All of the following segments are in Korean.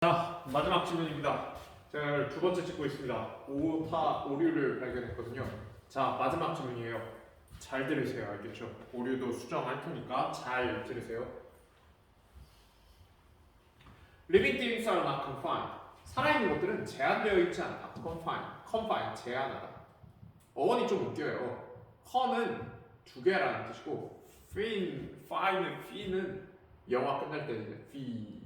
자, 마지막 질문입니다. 제가 두 번째 찍고 있습니다. 오류를 발견했거든요. 자, 마지막 질문이에요. 잘 들으세요. 알겠죠? 오류도 수정할 테니까 잘 들으세요. Living things are not confined. 살아있는 것들은 제한되어 있지 않다. confine, 제한하다. 어원이 좀 웃겨요. con은 두 개라는 뜻이고 fine은 영화 끝날 때 이제 fee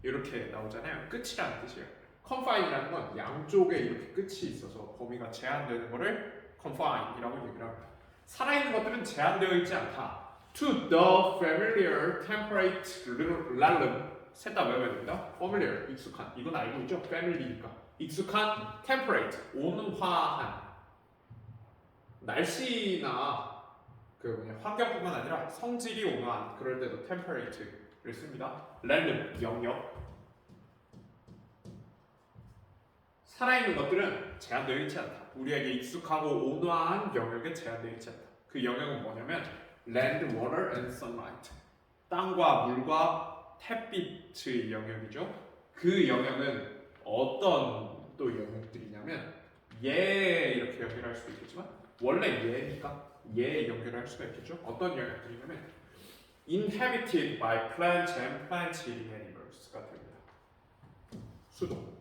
이렇게 나오잖아요. 끝이라는 뜻이에요. confine이라는 건 양쪽에 이렇게 끝이 있어서 범위가 제한되는 거를 confine이라고 얘기를 합니다. 살아있는 것들은 제한되어 있지 않다. To the familiar temperate realm 셋 다 외워야 됩니다. familiar, 익숙한. 이건 알고 있죠? family니까. 익숙한 temperate, 온화한. 날씨나 환경뿐만 아니라 성질이 온화한 그럴 때도 temperate를 씁니다. realm, 영역. 살아있는 것들은 제한되어 있지 않다. 우리에게 익숙하고 온화한 영역에 제한되어 있지 않다. 그 영역은 뭐냐면 land, water, and sunlight. 땅과 물과 햇빛의 영역이죠. 그 영역은 어떤 또 영역들이냐면 이렇게 연결할 수도 있겠지만 원래 얘니까 연결할 수가 있겠죠. 어떤 영역들이냐면 inhabited by plants and plant-eating animals가 됩니다. 수도.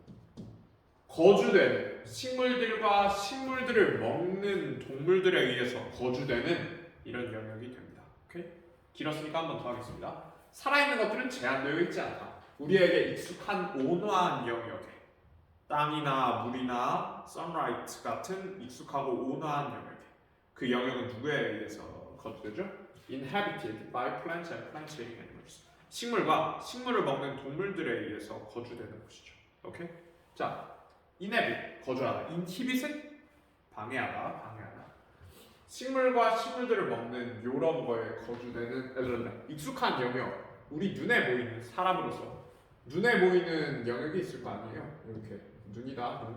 거주되는 식물들과 식물들을 먹는 동물들에 의해서 거주되는 이런 영역이 됩니다. 오케이? 길었으니까 한 번 더 하겠습니다. 살아있는 것들은 제한되어 있지 않다. 우리에게 익숙한 온화한 영역에 땅이나 물이나 sunlight 같은 익숙하고 온화한 영역에 그 영역은 누구에 의해서 거주되죠? Inhabited by plants and plant-eating animals. 식물과 식물을 먹는 동물들에 의해서 거주되는 곳이죠. 오케이? 자, inhabit 거주하다. inhibit은 방해하다. 식물과 식물들을 먹는 요런 거에 거주되는 익숙한 영역. 우리 눈에 보이는 사람으로서 눈에 보이는 영역이 있을 거 아니에요. 이렇게 눈이다.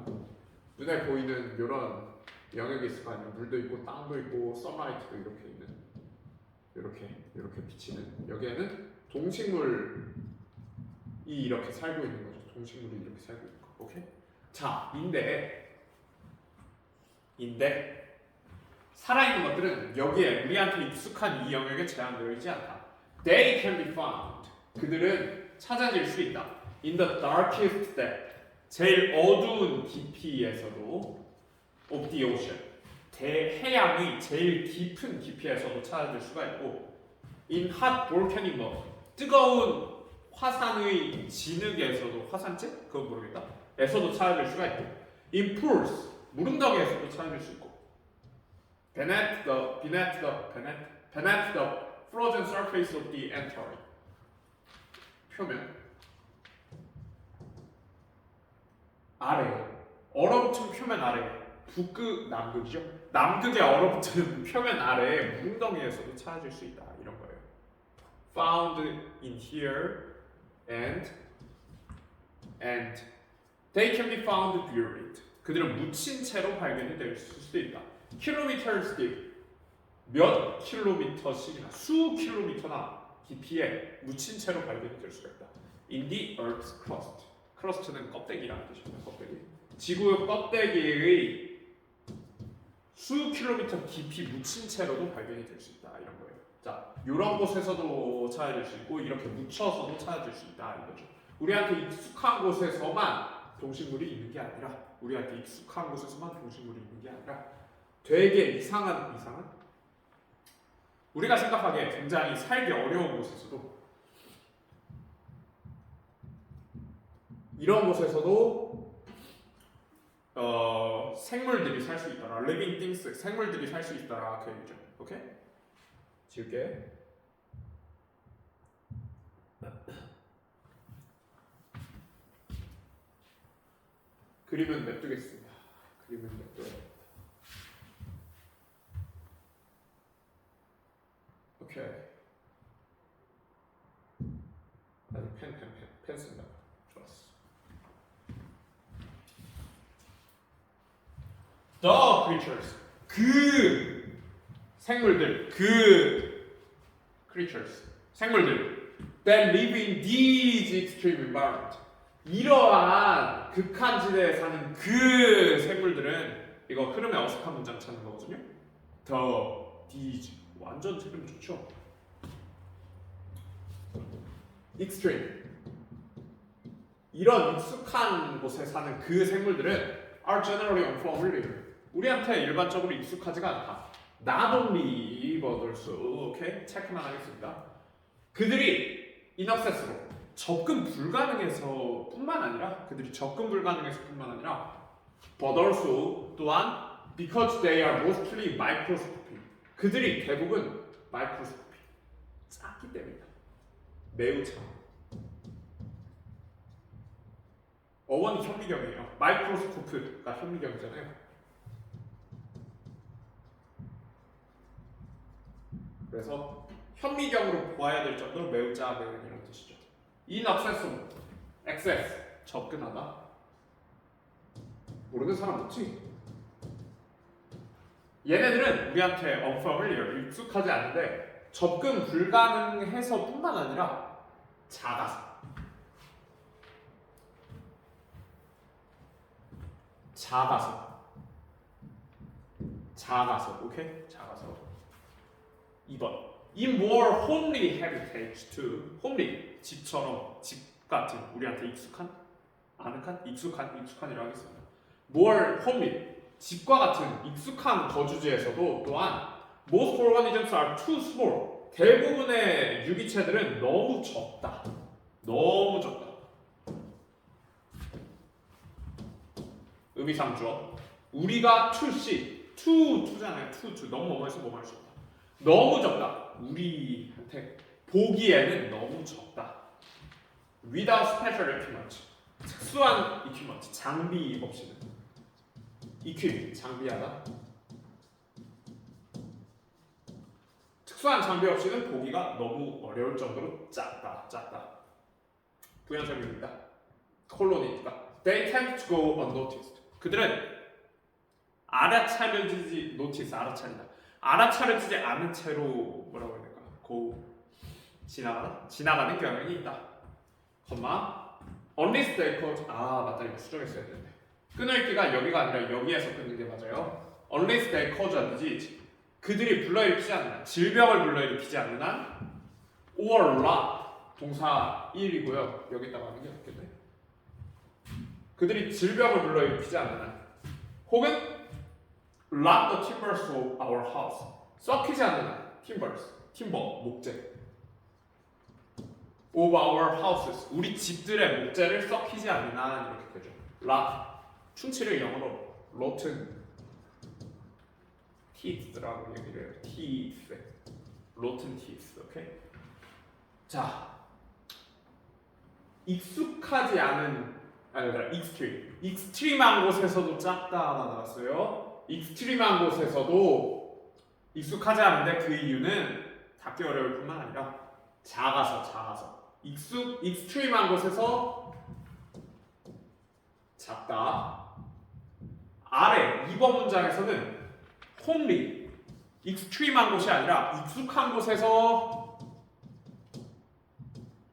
눈에 보이는 요런 영역이 있을 거 아니에요. 물도 있고 땅도 있고 선라이트도 이렇게 있는 이렇게 비치는 여기에는 동식물이 이렇게 살고 있는 거죠. 동식물이 이렇게 살고 있는 거. 오케이? 자, 인데 살아있는 것들은 여기에 우리한테 익숙한 이 영역에 제한되어 있지 않다. They can be found. 그들은 찾아질 수 있다. In the darkest depth. 제일 어두운 깊이에서도 of the ocean. 대해양의 제일 깊은 깊이에서도 찾아질 수가 있고 in hot volcanic mud. 뜨거운 화산의 진흙에서도 화산재? 그건 모르겠다. 에서도 찾아질 수가 있고 in pools. 무릉덩이에서도 찾아질 수 있고 beneath the frozen surface of the Antarctic. 표면 아래 얼어붙은 표면 아래 남극이죠. 남극의 얼어붙은 표면 아래 무릉덩이에서도 찾아질 수 있다. 이런 거예요. Found in here and they can be found buried. 그들은 묻힌 채로 발견이 될 수도 있다. kilometers deep. 몇 킬로미터씩이나 수 킬로미터나 깊이에 묻힌 채로 발견이 될 수가 있다. In the Earth's crust. crust는 껍데기라는 뜻입니다. 껍데기. 지구의 껍데기의 수 킬로미터 깊이 묻힌 채로도 발견이 될 수 있다. 이런 거예요. 자, 이런 곳에서도 찾아질 수 있고 이렇게 묻혀서도 찾아질 수 있다. 이거죠. 우리한테 익숙한 곳에서만 동식물이 있는 게 아니라 우리한테 익숙한 곳에서만 동식물이 있는 게 아니라 되게 이상한 우리가 생각하기에 굉장히 살기 어려운 곳에서도 이런 곳에서도 생물들이 살 수 있다라 living things 생물들이 살 수 있다라 그 얘기죠. 오케이? 지울게. 그림은 냅두겠습니다. 그림은 냅둬요. 오케이. 아니 펜 쓴다. 좋았어. The creatures. 그 생물들. creatures. 생물들. That live in these extreme environment. 이러한 극한지대에 사는 그 생물들은 이거 흐름에 어색한 문장 찾는 거거든요. The, these 완전 흐름 좋죠. Extreme 이런 익숙한 곳에 사는 그 생물들은 are generally unfamiliar 우리한테 일반적으로 익숙하지가 않다. Not only but also 오케이 체크만 하겠습니다. 그들이 inaccessible 접근 불가능해서 뿐만 아니라 그들이 접근 불가능해서 뿐만 아니라 but also 또한 because they are mostly microscopic 그들이 대부분 microscopic 작기 때문이다. 매우 작아. 어원이 현미경이에요. 마이크로스코프가 현미경이잖아요. 그래서 현미경으로 보아야 될 정도로 매우 작은 이런 뜻이죠. inaccessible, access, 접근하다. 모르는 사람 없지? 얘네들은 우리한테 unfamiliar, 익숙하지 않은데 접근 불가능해서 뿐만 아니라 작아서. 오케이? 작아서 2번 In more homely habitats too homely, 집처럼 집 같은 우리한테 익숙한? 아늑한? 익숙한이라고 하겠습니다. more homely, 집과 같은 익숙한 거주지에서도 또한 most organisms are too small 대부분의 유기체들은 너무 적다. 의미상주어 우리가 투잖아요. 투 너무 뭐뭐해서 뭐뭐 할 수 없다. 너무 적다. 우리한테 보기에는 너무 적다. Without special equipment 특수한 equipment 장비 없이는 장비하다. 특수한 장비 없이는 보기가 너무 어려울 정도로 작다. 부연설명입니다. 콜로니니까 They tend to go unnoticed 그들은 알아차려지지 않은 채로 뭐라고 해야 될까? 지나가는 경향이 있다. unless they cause 맞다 이거 수정했어야 되는데 끊을기가 여기가 아니라 여기에서 끊는 게 맞아요. unless they cause a disease 그들이 불러일으키지 않는 한 질병을 불러일으키지 않는 한 or not 동사 1이고요. 여기다가 하는 게 낫겠네. 그들이 질병을 불러일으키지 않는 한 혹은 rot the timbers of our house 썩히지 않는 한 timber 목재 of our houses 우리 집들의 목재를 썩히지 않는 한 이렇게 되죠. rot 충치를 영어로 rotten teeth라고 얘기를 해요. teeth rotten teeth 오케이. 자 익숙하지 않은 익스트림한 곳에서도 작다가 나왔어요. 익스트림한 곳에서도 익숙하지 않은데 그 이유는 닫기 어려울 뿐만 아니라 작아서 익스트림한 곳에서 작다. 아래 2번 문장에서는 homely 익스트림한 곳이 아니라 익숙한 곳에서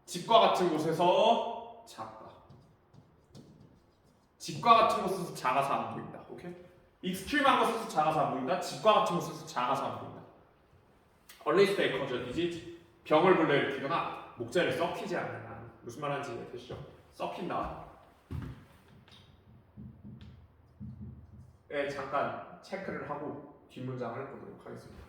집과 같은 곳에서 작다. 집과 같은 곳에서 작아서 안 보인다. 오케이? 익스트림한 곳에서 작아서 안 보인다. 집과 같은 곳에서 작아서 안 보인다. unless they cause a disease 병을 불러일으키거나 목재를 썩히지 않는 한 무슨 말하는지 이해되시죠? 썩힌다. 네, 잠깐 체크를 하고 뒷문장을 보도록 하겠습니다.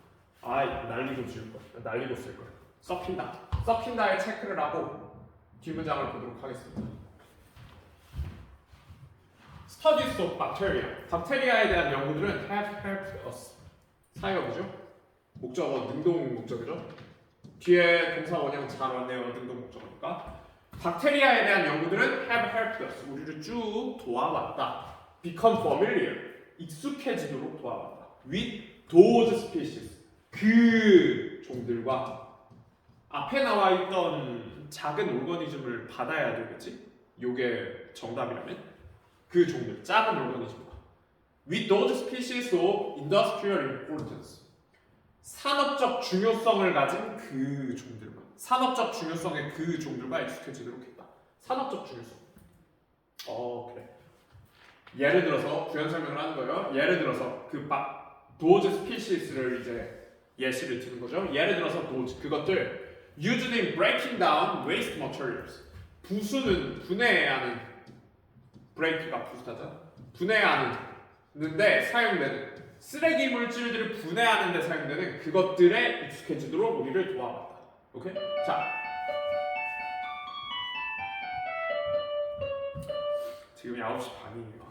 날리고 쓸 거예요. 썩힌다의 체크를 하고 뒷문장을 보도록 하겠습니다. Studies of bacteria. 박테리아에 대한 연구들은 have helped us. 사역이죠. 목적어 능동 목적이죠. 뒤에 동사 원형 잘 왔네요. 능동 목적어니까. 박테리아에 대한 연구들은 have helped us. 우리를 쭉 도와왔다. Become familiar. 익숙해지도록 도와왔다. With those species. 그 종들과 앞에 나와 있던 작은 오르거니즘을 받아야 되겠지? 요게 정답이라면 그 종들, 작은 오르거니즘과 with those species of industrial importance 산업적 중요성을 가진 그 종들과 산업적 중요성의 그 종들과 익숙해지도록 했다. 산업적 중요성 예를 들어서 구현 설명을 하는 거예요. 예를 들어서 그 도즈 스피시스를 이제 예시를 드는 거죠. 예를 들어서 도즈 그것들 used in breaking down waste materials. 부수는 분해하는 break가 부수다죠. 분해하는데 사용되는 쓰레기 물질들을 분해하는 데 사용되는 그것들에 익숙해지도록 우리를 도와봤다. 오케이? 자. 지금 9시 반이에요.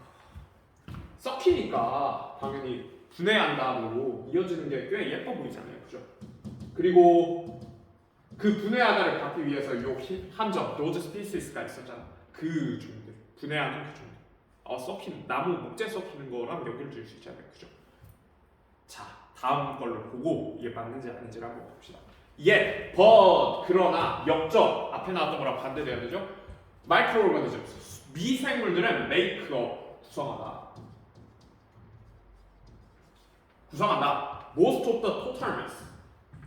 썩히니까 당연히 분해한다로 이어지는 게 꽤 예뻐 보이잖아요. 그죠? 그리고 그 분해하다를 받기 위해서 요 함정, those species가 있었잖아. 그 종들, 분해하는 그 종들. 썩히는, 나무 목재 썩히는 거랑 연결 지을 수 있잖아요. 그죠? 자, 다음 걸로 보고 이게 맞는지 아닌지를 한번 봅시다. 예, but, 그러나, 역적, 앞에 나왔던 거랑 반대돼야 되죠? 마이크로오르가니즘, 미생물들은 make업, 구성한다. Most of the total mass,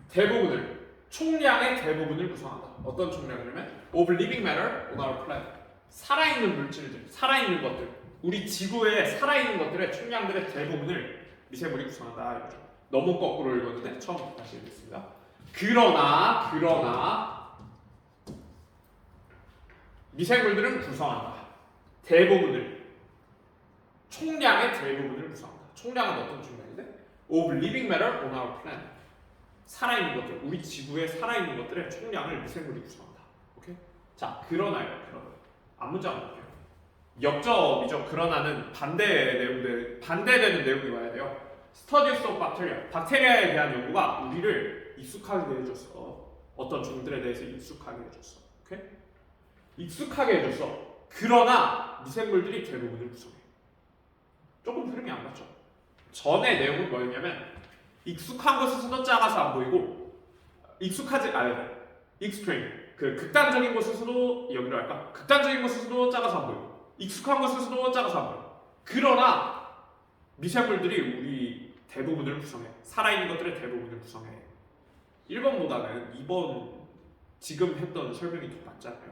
대부분을, 총량의 대부분을 구성한다. 어떤 총량이냐면 of living matter on our planet, 살아있는 물질들, 살아있는 것들, 우리 지구에 살아있는 것들의 총량들의 대부분을 미생물이 구성한다. 이거죠. 너무 거꾸로 읽었는데 처음부터 다시 읽겠습니다. 그러나 미생물들은 구성한다. 대부분을, 총량의 대부분을 구성한다. 총량은 어떤 총량인데? Of living matter on our planet, 살아있는 것들, 우리 지구에 살아있는 것들의 총량을 미생물이 구성한다. 오케이? 자, 그러나요. 앞문장 볼게요. 역접이죠. 그러나는 반대되는 내용이 와야 돼요. Studies of bacteria, 박테리아에 대한 연구가 우리를 익숙하게 해줬어. 어떤 종들에 대해서 익숙하게 해줬어. 오케이? 익숙하게 해줬어. 그러나 미생물들이 대부분을 구성해. 조금 흐름이 안 맞죠? 전의 내용은 뭐였냐면 익숙한 것에서도 작아서 안 보이고 extreme, 그 극단적인 것에서도 여기로 할까? 극단적인 것에서도 작아서 안 보이고 익숙한 것에서도 작아서 안 보이고 그러나 미생물들이 우리 대부분을 구성해. 살아있는 것들의 대부분을 구성해. 1번보다는 2번 지금 했던 설명이 더 맞잖아요.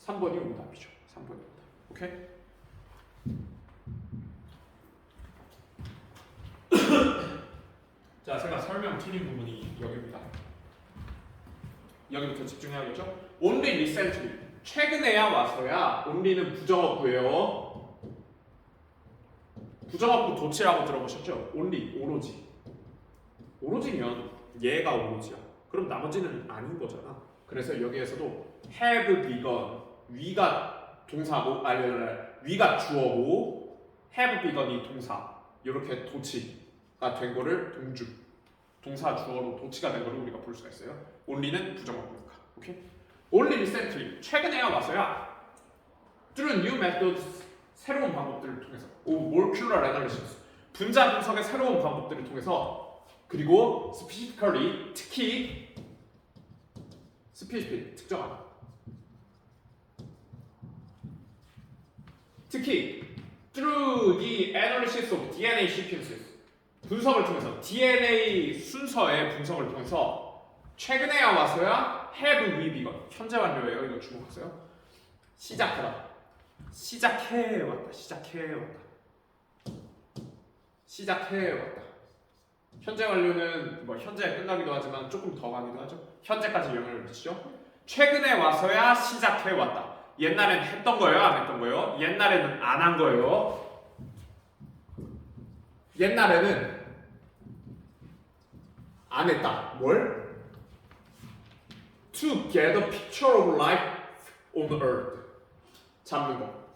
3번이 오답이죠. 3번이 오답. 오케이? 자, 제가 설명 틀린 부분이 여기입니다. 여기부터 집중해야겠죠? Only recently, 최근에야 와서야. only는 부정어구예요. 부정어구 도치라고 들어보셨죠? only, 오로지면 얘가 오로지야. 그럼 나머지는 아닌 거잖아. 그래서 여기에서도 have begun, 위가 동사고, 위가 주어고 have begun이 동사, 이렇게 도치가 된 거를 동사 주어로 도치가 된 거를 우리가 볼 수가 있어요. only는 부정어구니까. 오케이? only recently, 최근에야 와서야. through new methods, 새로운 방법들을 통해서, molecular analysis, 분자 분석의 새로운 방법들을 통해서, 그리고 specifically, 특히 특정하다. 특히 through the analysis of DNA sequences, 분석을 통해서, DNA 순서의 분석을 통해서 최근에야 와서야 have we begun, 현재 완료예요. 이거 주목하세요. 시작하다. 시작해 왔다. 현재 완료는 뭐 현재 끝나기도 하지만 조금 더 가기도 하죠. 현재까지 영향을 미치죠. 최근에 와서야 시작해 왔다. 옛날엔 했던 거예요, 안 했던 거예요? 옛날에는 안 한 거예요. 옛날에는 안 했다. 뭘? To get a picture of life on earth. 잡는 거.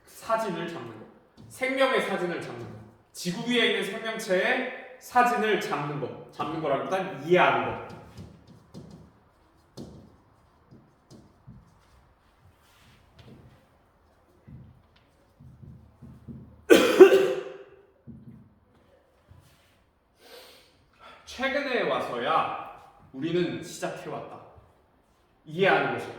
사진을 잡는 거. 생명의 사진을 잡는 거. 지구 위에 있는 생명체의 사진을 잡는 거. 잡는 거라기보단 이해하는 거. 최근에 와서야 우리는 시작해왔다. 이해하는 것을.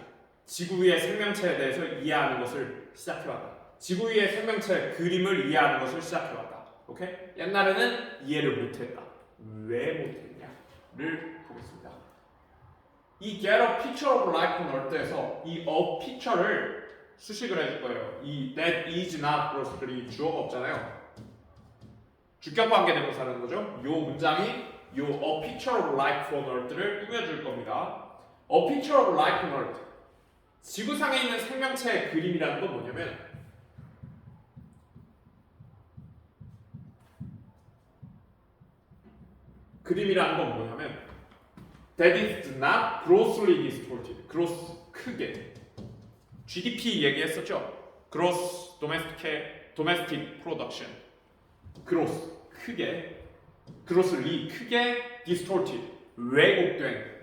지구 위의 생명체에 대해서 이해하는 것을 시작해왔다. 지구 위의 생명체 그림을 이해하는 것을 시작해왔다. 오케이? 옛날에는 이해를 못했다. 왜 못했냐를 보겠습니다. 이 get a picture of life on earth에서 이 a picture를 수식을 해줄 거예요. 이 that is not grossly 주어가 없잖아요. 주격 관계 대명사라는 거죠. 요 문장이 요 a picture of life on earth를 꾸며줄 겁니다. a picture of life on earth. 지구상에 있는 생명체의 그림이라는 건 뭐냐면 that is not grossly distorted. gross 크게. GDP 얘기했었죠. gross domestic production. gross 크게. grossly 크게 distorted 왜곡된.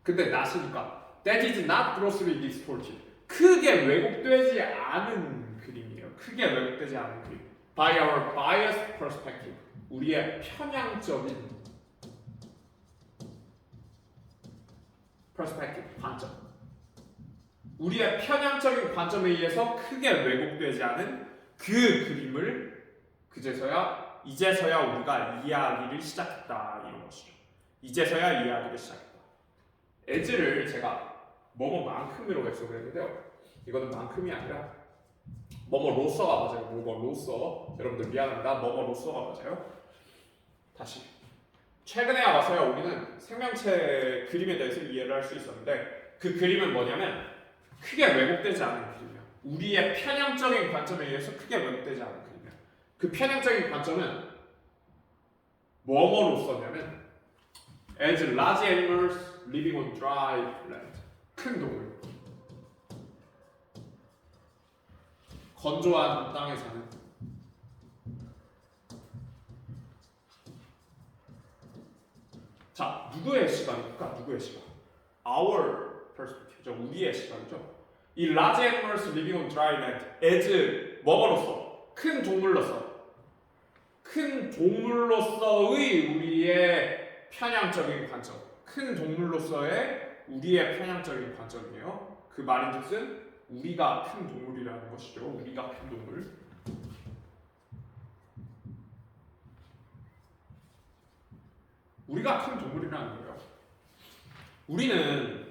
근데 not이니까 that is not grossly distorted. 크게 왜곡되지 않은 그림이에요. 크게 왜곡되지 않은 그림. by our biased perspective. 우리의 편향적인 perspective, 관점. 우리의 편향적인 관점에 의해서 크게 왜곡되지 않은 그 그림을 이제서야 우리가 이해하기를 시작했다 이런 것이죠. 이제서야 이해하기를 시작했다. as를 제가 뭐뭐만큼으로 해석을 했는데요. 이거는 만큼이 아니라 뭐뭐로서가 맞아요. 뭐뭐로서. 여러분들 미안합니다. 뭐뭐로서가 맞아요. 다시. 최근에 와서야 우리는 생명체 그림에 대해서 이해를 할 수 있었는데 그 그림은 뭐냐면 크게 왜곡되지 않은 그림이야. 우리의 편향적인 관점에 의해서 크게 왜곡되지 않은 그림이야. 그 편향적인 관점은 뭐뭐로서냐면 as large animals living on dry land. 큰 동물. 건조한 땅에 사는 자, 누구의 시각입니까? 누구의 시각? Our perspective죠. 우리의 시각이죠. 이 large animals living on dry land as 뭐뭐로서 큰 동물로서의 우리의 편향적인 관점. 큰 동물로서의 우리의 편향적인 관점이에요. 그 말인즉슨 우리가 큰 동물이라는 것이죠. 우리가 큰 동물. 우리가 큰 동물이라는 거예요. 우리는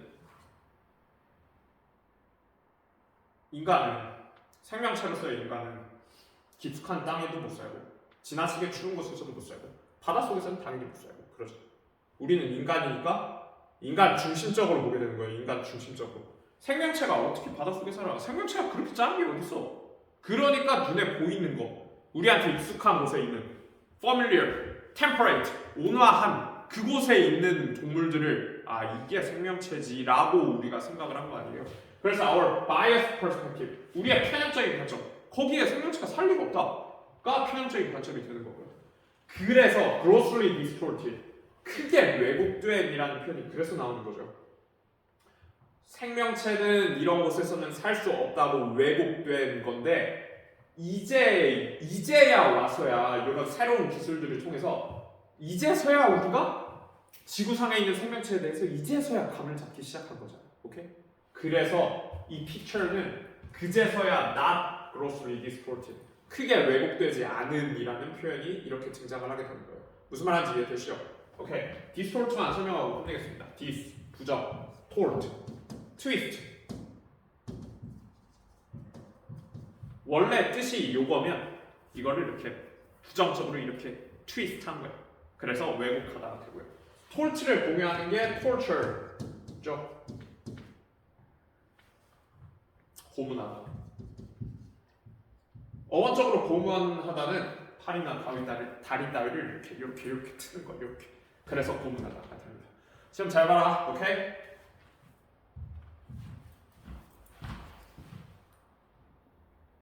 생명체로서의 인간은 깊숙한 땅에도 못 살고 지나치게 추운 곳에서도 못 살고 바닷속에서는 당연히 못 살고 그러죠. 우리는 인간이니까 인간 중심적으로 보게 되는 거예요. 인간 중심적으로. 생명체가 어떻게 바닷속에 살아? 생명체가 그렇게 작은 게 어딨어? 그러니까 눈에 보이는 거, 우리한테 익숙한 곳에 있는 familiar, temperate, 온화한 그곳에 있는 동물들을 이게 생명체지라고 우리가 생각을 한 거 아니에요. 그래서 our biased perspective, 우리의 편향적인 관점, 거기에 생명체가 살 리가 없다가 편향적인 관점이 되는 거고요. 그래서 grossly distorted, 크게 왜곡된이라는 표현이 그래서 나오는 거죠. 생명체는 이런 곳에서는 살 수 없다고 왜곡된 건데 이제야 와서야 이런 새로운 기술들을 통해서 이제서야 우리가 지구상에 있는 생명체에 대해서 이제서야 감을 잡기 시작한 거잖아요. 오케이? 그래서 이 픽처는 그제서야 not grossly distorted, 크게 왜곡되지 않은이라는 표현이 이렇게 등장을 하게 되는 거예요. 무슨 말인지 이해되시죠? 오케이. distort만 설명하고 끝내겠습니다. dis 부정, tort 트위스트. 원래 뜻이 요거면 이거를 이렇게 부정적으로 이렇게 트위스트한 거예요. 그래서 왜곡하다가 되고요. 톨트를 공유하는 게 torture죠. 고문하다. 어원적으로 고문하다는 팔이나 다리 따위를 이렇게 트는 거예요. 이렇게. 그래서 고문하다가 됩니다. 시험 잘 봐라. 오케이?